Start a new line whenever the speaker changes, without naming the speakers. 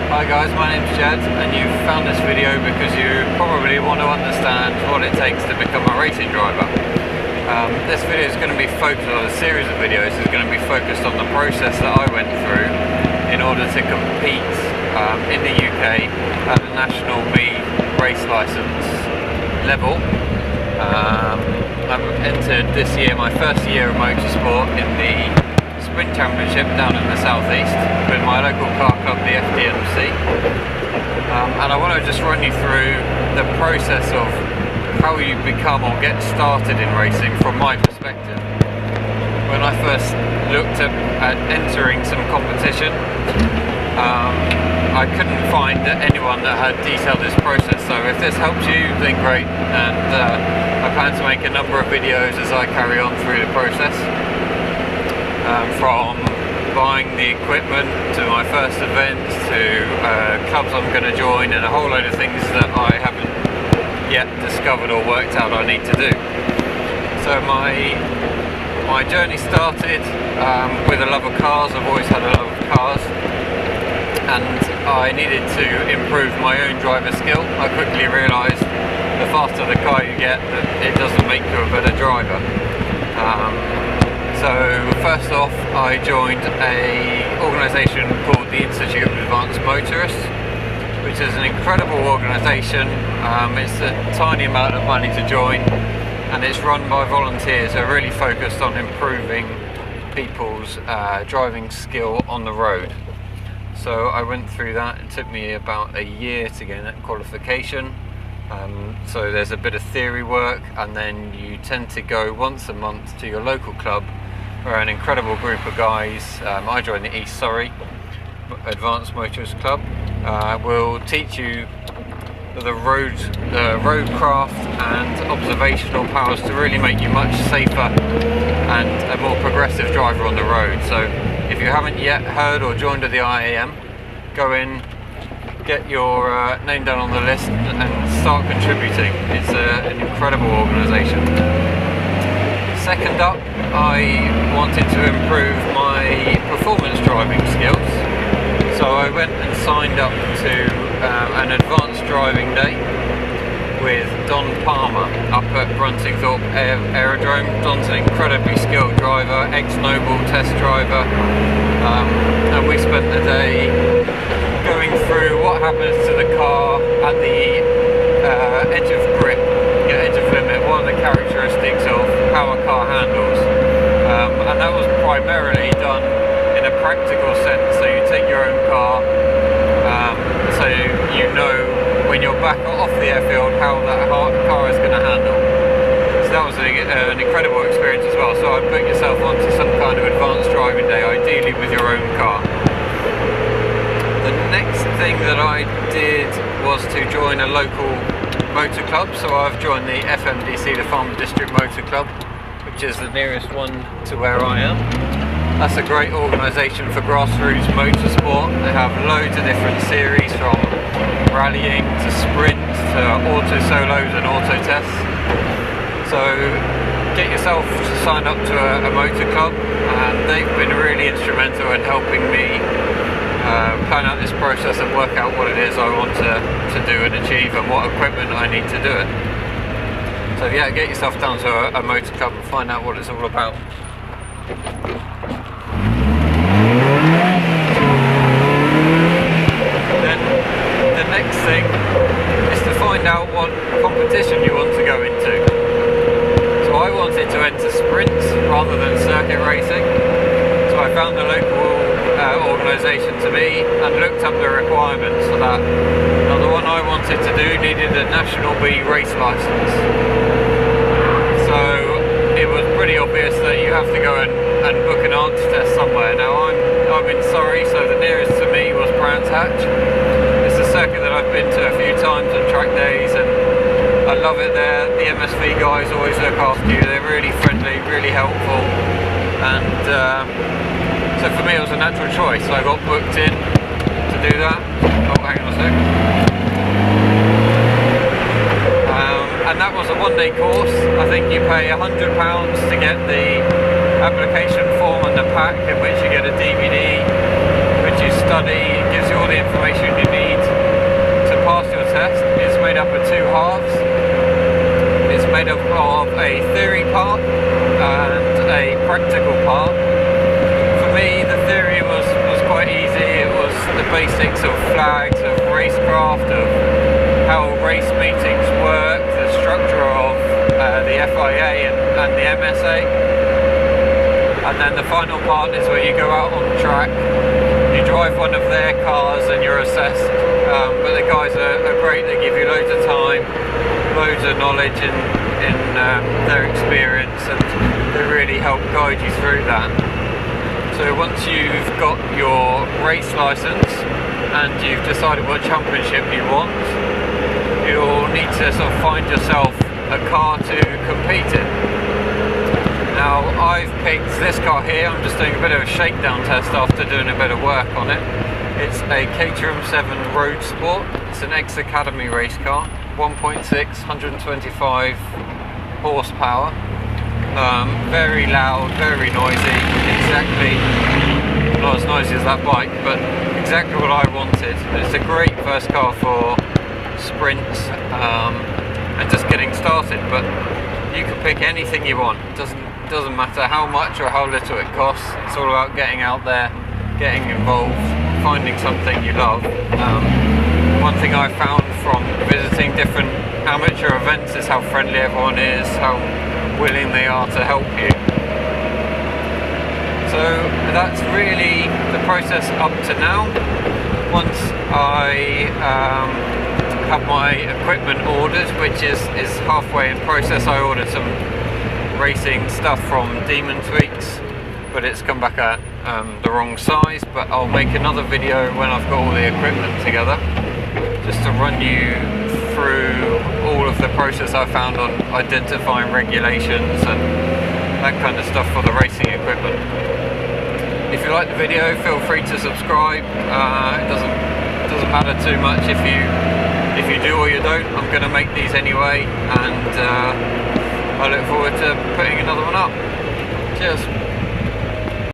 Hi guys, my name's Jed and you've found this video because you probably want to understand what it takes to become a racing driver. This video is going to be focused on a series of videos is going to be focused on the process that I went through in order to compete in the UK at the National B race licence level. I've entered this year, my first year of motorsport, in the Sprint Championship down in the southeast with my local car club, the FDMC, and I want to just run you through the process of how you become or get started in racing from my perspective. When I first looked at entering some competition, I couldn't find anyone that had detailed this process, so if this helps you then great, and I plan to make a number of videos as I carry on through the process. From buying the equipment to my first events to clubs I'm going to join and a whole load of things that I haven't yet discovered or worked out I need to do. So my journey started with a love of cars. I've always had a love of cars, and I needed to improve my own driver skill. I quickly realised the faster the car you get, that it doesn't make you a better driver. So first off, I joined an organisation called the Institute of Advanced Motorists, which is an incredible organisation. It's a tiny amount of money to join, and it's run by volunteers who are really focused on improving people's driving skill on the road. So I went through that. It took me about a year to get that qualification. So there's a bit of theory work, and then you tend to go once a month to your local club. We're an incredible group of guys. I joined the East Surrey Advanced Motorist Club. We'll teach you the road craft and observational powers to really make you much safer and a more progressive driver on the road. So if you haven't yet heard or joined the IAM, go in, get your name down on the list and start contributing. It's an incredible organisation. Second up, I wanted to improve my performance driving skills, so I went and signed up to an advanced driving day with Don Palmer up at Bruntingthorpe Aerodrome. Don's an incredibly skilled driver, ex-Noble test driver, and we spent the day going through what happens to the car at the edge of grip, edge of limit, what are the characteristics of how a car handles, and that was primarily done in a practical sense. So you take your own car, so you know when you're back off the airfield how that car is going to handle. So that was an incredible experience as well. So I'd put yourself onto some kind of advanced driving day, ideally with your own car. The next thing that I did was to join a local motor club. So I've joined the FMDC, the Farm District Motor Club, which is the nearest one to where I am. That's a great organisation for grassroots motorsport. They have loads of different series, from rallying to sprints to auto solos and auto tests. So get yourself signed up to a motor club, and they've been really instrumental in helping me plan out this process and work out what it is I want to do and achieve, and what equipment I need to do it. So yeah, get yourself down to a motor club and find out what it's all about. Then the next thing is to find out what competition you want to go into. So I wanted to enter sprints rather than circuit racing, so I found a local organisation to me and looked up the requirements for that. Now the one I wanted to do needed a National B race licence, so it was pretty obvious that you have to go and book an ANTS test somewhere. Now I'm in Surrey, so the nearest to me was Brands Hatch. It's a circuit that I've been to a few times on track days, and I love it there. The MSV guys always look after you. They're really friendly, really helpful, and so for me it was a natural choice. So I got booked in to do that. Oh, hang on a sec. And that was a one-day course. I think you pay £100 to get the application form and the pack, in which you get a DVD, which you study. It gives you all the information you basics of flags, of racecraft, of how race meetings work, the structure of the FIA and the MSA. And then the final part is where you go out on the track, you drive one of their cars and you're assessed. But the guys are great, they give you loads of time, loads of knowledge in their experience, and they really help guide you through that. So once you've got your race license and you've decided what championship you want, you'll need to sort of find yourself a car to compete in. Now I've picked this car here. I'm just doing a bit of a shakedown test after doing a bit of work on it. It's a Caterham 7 Road Sport. It's an ex-Academy race car, 1.6, 125 horsepower. Very loud, very noisy, exactly not as noisy as that bike, but exactly what I wanted. It's a great first car for sprints and just getting started, but you can pick anything you want. It doesn't matter how much or how little it costs. It's all about getting out there, getting involved, finding something you love. One thing I found from visiting different amateur events is how friendly everyone is, how willing they are to help you. So that's really the process up to now. Once I have my equipment ordered, which is halfway in process, I ordered some racing stuff from Demon Tweaks, but it's come back at the wrong size. But I'll make another video when I've got all the equipment together, just to run you through all of the process I found on identifying regulations and that kind of stuff for the racing equipment. If you like the video, feel free to subscribe. It doesn't matter too much if you do or you don't. I'm going to make these anyway, and I look forward to putting another one up. Cheers.